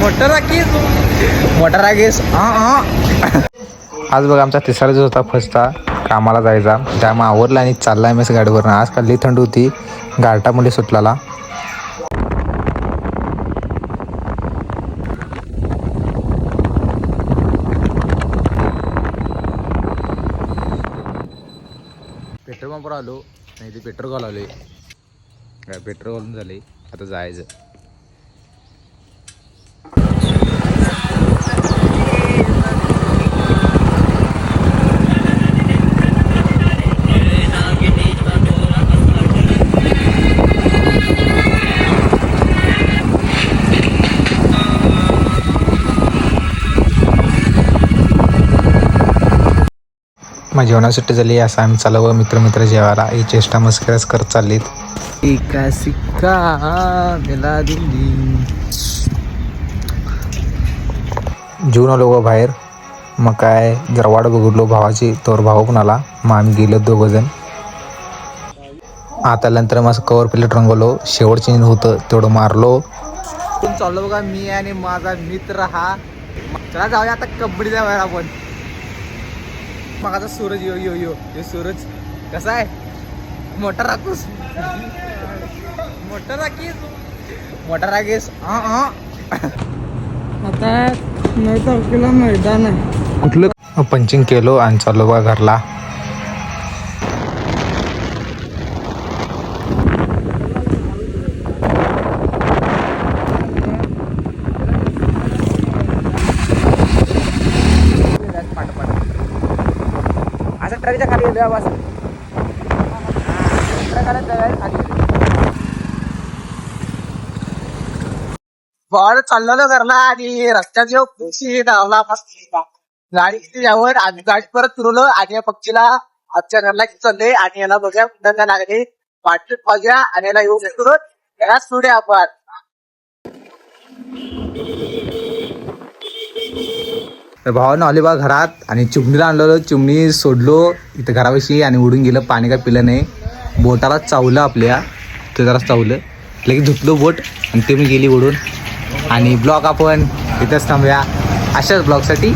Motor रागेस आज बघा आमचा तिसरा दिवस होता फर्स्टचा कामाला जायचा, त्यामुळे आवरला आणि चालला मी गाडीवरनं. आज काल थंड होती, गारटामुळे सुटलाला. पेट्रोल पंपवर आलो नाही, ते पेट्रोल घालवले, पेट्रोल घालून झाले. आता जायचं. मग जेवणासाठी झाली, असं आम्ही चालवं मित्र जेवायला. ही चेष्टा मस्करच करत चाललीत. एका सिक्का दिला दिली. जेवून आलो ग बाहेर. मग काय जरा वाट बघितलो भावाची, तोवर भाऊ पण आला. मग आम्ही गेलो दोघंजण. आता नंतर मग कवर प्लेट रंगवलो. शेवटचे होतं तेवढं मारलो. चाललो बघा मी आणि माझा मित्र हा. चला जाऊया आता कबड्डीच्या बाहेर आपण. मग आता सूरज यो यो यो यो सूरज कसा आहे? मोठा राखूस, मोठा राखीस आता 9 तारखेला मैदान आहे. कुठलं पंचिंग केलो आणि चाललो बघा घरला. ट्रकच्या खाली गेलो बस. बॉल चाललेलो घरला आणि रस्त्यात जेव्हा पक्षी धावला गाडी किती यावर आणि गाडी परत फिरवलं आणि या पक्षीला आमच्या घरला चालले आणि याला बघा कुठं लागले पाठी पाहूया आणि याला येऊ करून त्याला सोडे आपण. भावानं आले बा घरात आणि चिमणीला आणलेलं. चिमणी सोडलो इथं घरापाशी आणि उडून गेलं. पाणी काय पिलं नाही. बोटाला चावलं आपल्या, ते जरा चावलं लगेच धुतलो बोट आणि ते मी गेली उडून. आणि ब्लॉग आपण इथंच थांबूया. अशाच ब्लॉगसाठी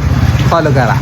फॉलो करा.